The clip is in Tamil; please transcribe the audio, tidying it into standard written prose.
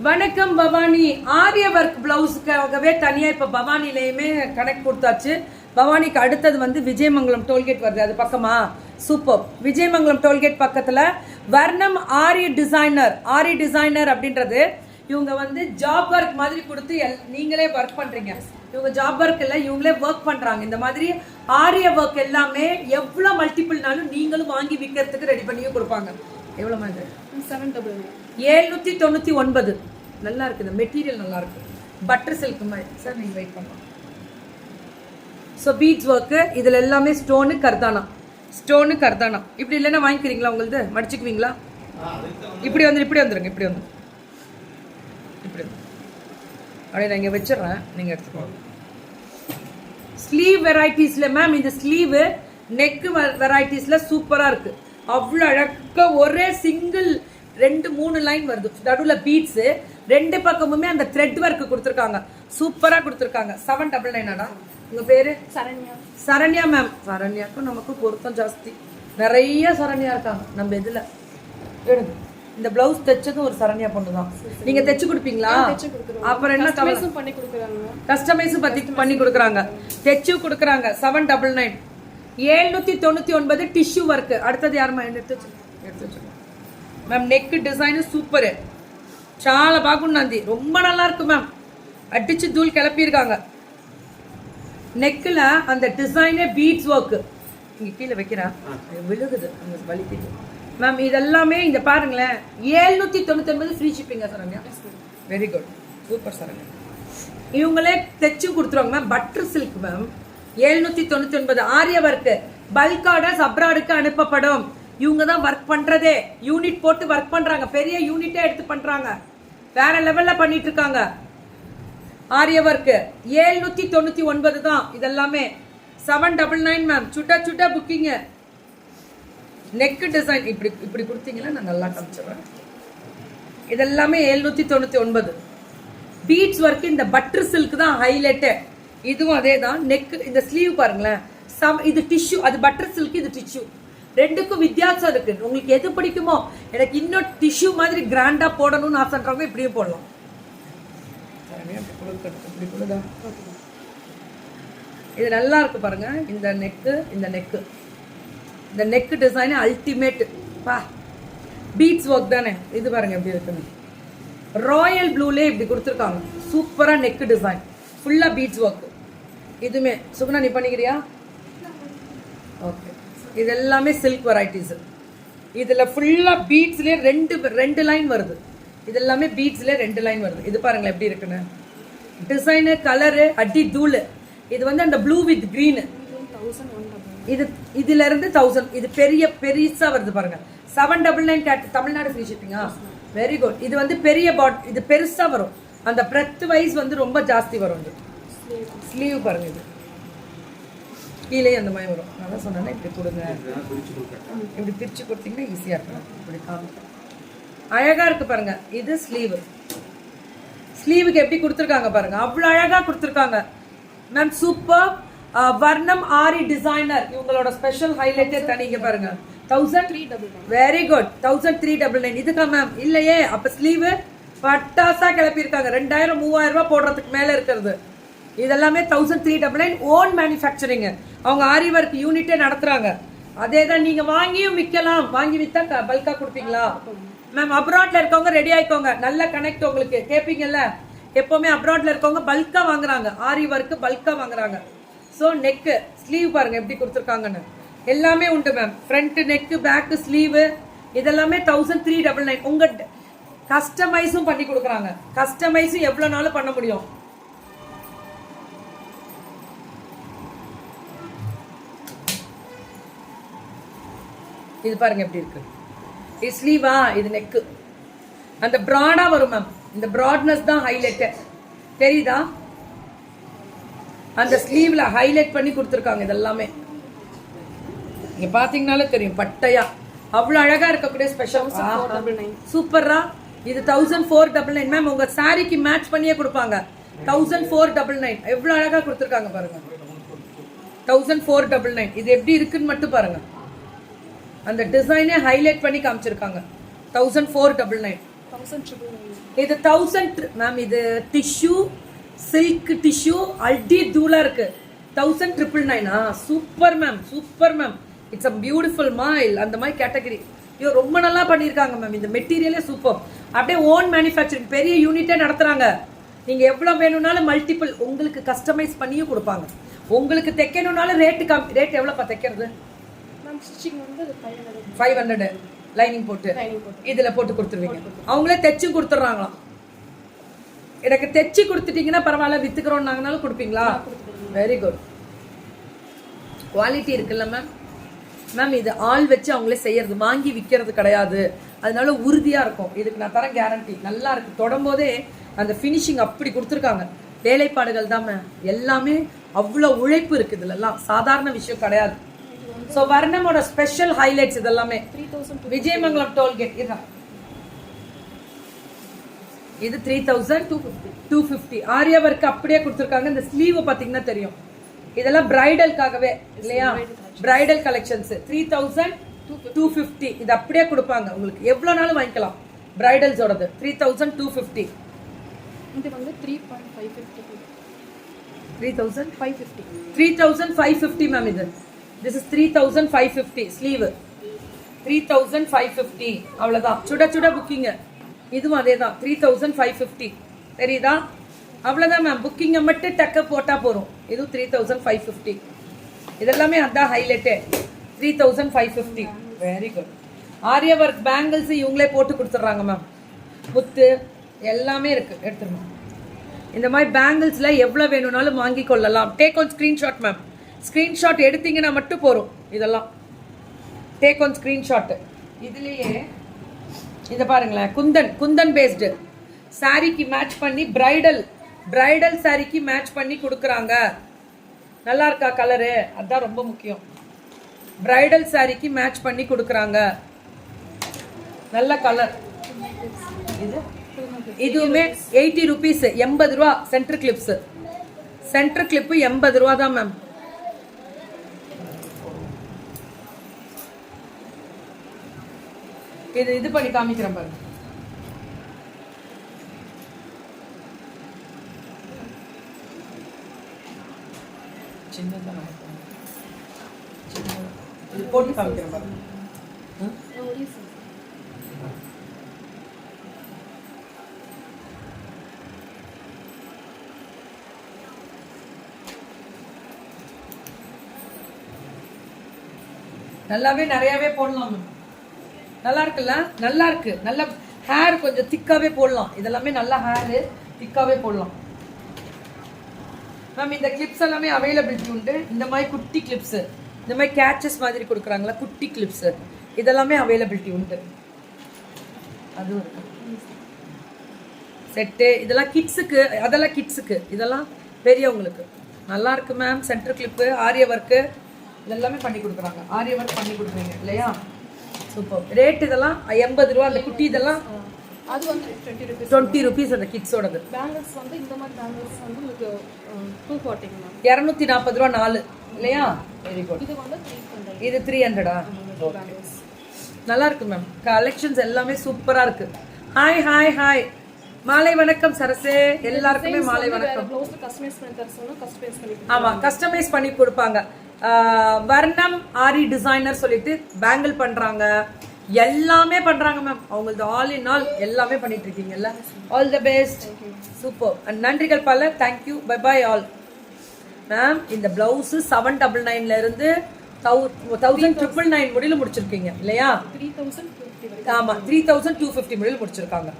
வணக்கம் பவானி. ஆரிய ஒர்க் பிளவுஸுக்காகவே தனியாக இப்போ பவானிலையுமே கனெக்ட் கொடுத்தாச்சு. பவானிக்கு அடுத்தது வந்து விஜயமங்கலம் டோல்கேட் வருது, அது பக்கமா சூப்பர். விஜயமங்கலம் டோல்கேட் பக்கத்தில் வர்ணம் ஆரி டிசைனர் அப்படின்றது இவங்க வந்து ஜாப் ஒர்க் மாதிரி கொடுத்து நீங்களே ஒர்க் பண்ணுறீங்க. இவங்க ஜாப் ஒர்க் இல்லை, இவங்களே ஒர்க் பண்ணுறாங்க. இந்த மாதிரி ஆரிய ஒர்க் எல்லாமே எவ்வளோ மல்டிபிள்னாலும் நீங்களும் வாங்கி விற்கிறதுக்கு ரெடி பண்ணியும் கொடுப்பாங்க. எவ்வளோ மாதிரி 799. நல்லா இருக்குது, மெட்டீரியல் நல்லா இருக்கு, பட்டர் சில்க் மாதிரி. சார் நீங்கள் வெயிட் பண்ணலாம். ஸோ பீட்ஸ் ஒர்க்கு இதில் எல்லாமே ஸ்டோனு கர்தானா இப்படி இல்லைன்னா வாங்கிக்கிறீங்களா? உங்களது மடிச்சுக்குவீங்களா? இப்படி வந்துருங்க இப்படி அப்படியே நான் இங்கே வச்சிடறேன், நீங்கள் எடுத்துக்கோங்க. ஸ்லீவ் வெரைட்டிஸில் மேம் இந்த ஸ்லீவு நெக்கு வெரைட்டிஸில் சூப்பராக இருக்குது. அவ்வளோ அழகாக ஒரே சிங்கிள் 2-3 லைன் வருது, நடுவில் பீட்ஸு, 2 பக்கமுமே அந்த த்ரெட் ஒர்க்கு கொடுத்துருக்காங்க, சூப்பராக கொடுத்துருக்காங்க. 799. உங்கள் பேர்? சரண்யா மேம். சரண்யாக்கும் நமக்கு பொருத்தம் ஜாஸ்தி, நிறைய சரண்யா இருக்காங்க நம்ம இதில். எடுங்க. இந்த பிளவுஸ் தைச்சதும் ஒரு சரண்யா பொண்ணு தான். நீங்க தைச்சு கொடுப்பீங்களா? அப்புறம் என்ன கஸ்டமைஸும் பண்ணி கொடுக்குறாங்க, தைச்சு கொடுக்குறாங்க. 799. 799 டிஷ்யூ ஒர்க். அடுத்தது யாருமா? எடுத்து வச்சு மேம். நெக் டிசைனு சூப்பரு, சாலை பாக்குண்டாந்தி, ரொம்ப நல்லா இருக்கு மேம். அடிச்சு தூள் கிளப்பியிருக்காங்க. நெக்கில் அந்த டிசைனே பீட்ஸ் ஒர்க்கு. இங்கே கீழே வைக்கிறேன், விழுகுது அங்கே வலிக்குது மேம். இதெல்லாமே இங்கே பாருங்களேன். 799 ஃப்ரீ ஷிப்பிங்க Saranya. Very good, super Saranya. இவங்களே தைச்சு கொடுத்துருவாங்க மேம். Butter silk ma'am. 799. ஆரிய ஒர்க்கு. பல்க் ஆர்டர்ஸ் அப்ராடுக்கு அனுப்பப்படும். இவங்க தான் ஒர்க் பண்றதே, யூனிட் போட்டு ஒர்க் பண்றாங்க, பெரிய யூனிட்டே எடுத்து பண்றாங்க, வேற லெவல்ல பண்ணிட்டு இருக்காங்க. ஆரிய ஒர்க்கு 799 தான் இதெல்லாமே. 799 மேம். சுட்ட புக்கிங். நெக் டிசைன் இப்படி கொடுத்தீங்கன்னா நான் நல்லா காமிச்சிடுறேன். இதெல்லாமே 799. பீட்ஸ் ஒர்க் இந்த பட்டர் சில்க் தான் ஹைலைட்டு. இதுவும் அதே தான். நெக் இந்த ஸ்லீவ் பாருங்களேன், இது டிஷ்யூ, அது பட்டர் சில்க், இது டிஷ்யூ. ரெண்டுக்கும் வித்தியாசம் இருக்கு. உங்களுக்கு எது பிடிக்குமோ, எனக்கு இன்னும் டிஷ்யூ மாதிரி கிராண்டா போடணும்னு ஆசைன்றவங்க இப்படியும் போடலாம். இது நல்லா இருக்கு பாருங்க. இந்த நெக் டிசைன் அல்டிமேட் பா. பீட்ஸ் ஒர்க் தானே இது, பாருங்க எப்படி இருக்குன்னு. ராயல் ப்ளூலே இப்படி கொடுத்துருக்காங்க, சூப்பரா நெக் டிசைன், ஃபுல்லா பீட்ஸ் ஒர்க். இதுமே சுகுணா நீ பண்ணிக்கிறியா? ஓகே. இது எல்லாமே சில்க் வெரைட்டிஸ். இதுல ஃபுல்லா பீட்ஸ்லயே ரெண்டு லைன் வருது. இது எல்லாமே பீட்ஸ்ல 2 லைன் வருது. இது பாருங்களேன் எப்படி இருக்குன்னு. டிசைனு, கலரு, அடி தூள். இது வந்து அந்த ப்ளூ வித் கிரீன். இதுல இருந்து 1000. இது பெருசா வருது பாருங்க. 799 தமிழ்நாடு ஃப்ரீ ஷிப்பிங்கா? Very good. இது வந்து பெரிய இது பெருசா வரும். அந்த பிரெத் வைஸ் வந்து ரொம்ப ஜாஸ்தி வரும். ஸ்லீவ் பாருங்க, இது கீழே அந்த மாதிரி வரும். நான் தான் சொன்னேன்னா இப்படி கொடுங்க, இப்படி பிரிச்சு கொடுத்தீங்கன்னா ஈஸியா இருக்கும். இப்படி காமிக்க அழகா இருக்கு பாருங்க. இது ஸ்லீவுக்கு எப்படி கொடுத்துருக்காங்க பாருங்க, அவ்வளவு அழகா கொடுத்துருக்காங்க மேம். சூப்பர். வர்ணம் ஆரி டிசைனர் இவங்களோட ஸ்பெஷல் ஹைலைட்டே தனிங்க பாருங்க. 1399. Very good. 1399. இதுக்கா மேம்? இல்லையே. அப்ப ஸ்லீவ் பட்டாசா கிளப்பியிருக்காங்க. 2000-3000 ரூபாய் போடுறதுக்கு மேல இருக்கிறது. இதெல்லாமே 1399. Own manufacturing. அவங்க ஆரி ஒர்க் யூனிட்டே நடத்துறாங்க. அதே தான் நீங்க வாங்கியும் விற்கலாம். வாங்கி வித்தா பல்கா கொடுப்பீங்களா மேம்? அப்ராட்ல இருக்கவங்க ரெடி ஆயிக்கோங்க. நல்ல கனெக்ட் உங்களுக்கு கேட்பீங்கல்ல, எப்பவுமே அப்ராட்ல இருக்கவங்க பல்கா வாங்குறாங்க, ஆரி ஒர்க் பல்கா வாங்குறாங்க. ஸோ நெக்கு ஸ்லீவ் பாருங்க எப்படி கொடுத்துருக்காங்கன்னு. எல்லாமே உண்டு ma'am. Front neck, back, sleeve இதெல்லாமே 1399. உங்க கஸ்டமைஸும் பண்ணி கொடுக்குறாங்க. கஸ்டமைஸும் எவ்வளவு நாளும் பண்ண முடியும். இது பாருங்க எப்படி இருக்கு. இது ஸ்லீவா, இது நெக்கு. அந்த ப்ராடா வரும் மேம். இந்த ப்ராட்னஸ் தான் ஹைலைட், தெரியுதா? அந்த ஸ்லீவ்ல ஹைலைட் பண்ணி கொடுத்துருக்காங்க. இதெல்லாமே நீங்க பாத்தீங்கன்னாலே தெரியும், பட்டையா அவ்வளவு அழகா இருக்கக்கூடிய ஸ்பெஷல். சூப்பரா. இது 1499 மேம். உங்க சாரிக்கு மேட்ச் பண்ணியே கொடுப்பாங்க. 1499. எவ்வளவு அழகா கொடுத்துருக்காங்க பாருங்க. 1499. இது எப்படி இருக்குன்னு மட்டும் பாருங்க. அந்த டிசைனே ஹைலைட் பண்ணி காமிச்சிருக்காங்க. 1499. இது 1000 மேம். இது டிஷ்யூ, சில்க் டிஷ்யூ, அல்டி தூளா இருக்கு. 1999 super ma'am, super ma'am. It's a beautiful மாயில் அந்த மாதிரி கேட்டகரி. ஐயோ ரொம்ப நல்லா பண்ணியிருக்காங்க மேம். இந்த மெட்டீரியலே சூப்பர். அப்படியே ஓன் மேனுஃபேக்சரிங் பெரிய யூனிட்டே நடத்துறாங்க. நீங்க எவ்வளவு வேணும்னாலும் மல்டிபிள் உங்களுக்கு கஸ்டமைஸ் பண்ணியும் கொடுப்பாங்க. உங்களுக்கு தைக்கணும்னாலும் ரேட் எவ்வளோப்பா தைக்கிறது? 500 லைனிங் போட்டு இதுல போட்டு கொடுத்துருவீங்க. அவங்களே தைச்சு கொடுத்துட்றாங்களாம். எனக்கு தைச்சு கொடுத்துட்டீங்கன்னா பரவாயில்ல, வித்துக்கிறோம்னாங்கனாலும் கொடுப்பீங்களா? Very good. குவாலிட்டி இருக்குல்ல மேம். மேம் இது ஆள் வச்சு அவங்களே செய்யறது, வாங்கி விற்கிறது கிடையாது. அதனால உறுதியா இருக்கும். இதுக்கு நான் தரேன் கேரண்டி. நல்லா இருக்கு. தொடும்போதே அந்த ஃபினிஷிங் அப்படி கொடுத்துருக்காங்க. வேலைப்பாடுகள் தான் மேம். எல்லாமே அவ்வளோ உழைப்பு இருக்கு இதுலலாம். சாதாரண விஷயம் கிடையாது. ஸோ வர்ணமோட ஸ்பெஷல் ஹைலைட்ஸ் இதெல்லாமே. விஜயமங்கலம் டோல்கேட் இது 3250. ஆரியா ஒர்க் அப்படியே கொடுத்துருக்காங்க. இந்த ஸ்லீவ் பார்த்தீங்கன்னா தெரியும். இதெல்லாம் பிரைடலுக்காகவே இல்லையா? Bridal collections 3250. இது அப்படியே கொடுப்பாங்க உங்களுக்கு. எவ்வளோ நாளும் வாங்கிக்கலாம். பிரைடல்ஸோடது 3250. இது வந்து 3.550. 3550 மேம். இது this is 3550 ஸ்லீவ். 3550 அவ்வளவுதான். சுட சுட புக்கிங். இதுவும் அதே தான் 3550. தெரியுதா? அவ்வளவுதான் மேம். புக்கிங்கை மட்டும் டக்க போட்டா போறோம். இது 3550. இதெல்லாமே அதான் ஹைலைட்டே. 3550. Very good. ஆரியா ஒர்க் பேங்கிள்ஸ் இவங்களே போட்டு கொடுத்துட்றாங்க மேம். முத்து எல்லாமே இருக்கு. எடுத்துருமா. இந்த மாதிரி பேங்கிள்ஸ்ல எவ்வளவு வேணும்னாலும் வாங்கி கொள்ளலாம். Take on screenshot ma'am. Screenshot எடுத்தீங்கன்னா மட்டும் போறோம். இதெல்லாம் டேக் ஆன் ஸ்கிரீன்ஷாட். இதுலயே இத பாருங்களேன். குந்தன் பேஸ்டு சாரிக்கு மேட்ச் பண்ணி பிரைடல் சாரிக்கு மேட்ச் பண்ணி கொடுக்குறாங்க. நல்லா இருக்கா கலரு? அதான் ரொம்ப முக்கியம். பிரைடல் சாரிக்கு மேட்ச் பண்ணி கொடுக்குறாங்க. நல்ல கலர். இதுவுமே 80 rupees. 80 ரூபா. Centre clips. சென்டர் கிளிப்பு 80 ரூபா தான் மேம். இது பண்ணி காமிக்கிறேன் பாருங்க. சின்னதான் இது போட்டு காமிக்கிறேன் பாருங்க. நல்லாவே நிறையவே போடலாம். நல்லா இருக்குல்ல? நல்லா இருக்கு. நல்ல ஹேர் கொஞ்சம் திக்காவே போடலாம். இதெல்லாமே நல்ல ஹேர் திக்காவே போடலாம் மேம். இந்த கிளிப்ஸ் எல்லாமே அவைலபிலிட்டி உண்டு. இந்த மாதிரி குட்டி கிளிப்ஸ், இந்த மாதிரி கேச்சஸ் மாதிரி கொடுக்குறாங்களா குட்டி கிளிப்ஸ், இதெல்லாமே அவைலபிலிட்டி உண்டு. அதுவும் இருக்கு. செட்டு இதெல்லாம் கிட்ஸுக்கு, அதெல்லாம் கிட்ஸுக்கு, இதெல்லாம் பெரியவங்களுக்கு. நல்லா இருக்கு மேம். சென்டர் கிளிப்பு, ஆரிய ஒர்க்கு இதெல்லாமே பண்ணி கொடுக்குறாங்க. ஆரிய ஒர்க் பண்ணி கொடுக்குறீங்க இல்லையா? சூப்பர். ரேட் இதெல்லாம் 80 ரூபா. அந்த குட்டி இதெல்லாம் அது வந்து 20 rupees. அந்த கிட்ஸோடது. பேங்கிள்ஸ் வந்து இந்த மாதிரி பேங்கிள்ஸ் வந்து உங்களுக்கு 240 மேம். 240 ரூபா 4 இல்லையா? Very good. இது வந்து 300. இது 300. நல்லா இருக்கு மேம். கலெக்ஷன்ஸ் எல்லாமே சூப்பரா இருக்கு. Hi hi hi. மாலை வணக்கம் சரசே. எல்லாருக்குமே மாலை வணக்கம். கஸ்டமைஸ் பண்ணி தர சொன்னா கஸ்டமைஸ் பண்ணி. ஆமா, கஸ்டமைஸ் பண்ணி கொடுப்பாங்க. வர்ணம் ஆரி டிசைனர் சொல்லிட்டு பேங்கிள் பண்றாங்க. எல்லாமே பண்றாங்க மேம். அவங்களது ஆல் இன் ஆல் எல்லாமே பண்ணிட்டு இருக்கீங்கல்ல. All the best. சூப்பர். நன்றிகள் பல. Thank you. Bye bye all ma'am. இந்த பிளவுஸ் 799 இருந்து 1999 முடியல முடிச்சிருக்கீங்க இல்லையா? 3250. ஆமா, 3250 முடியல முடிச்சிருக்காங்க.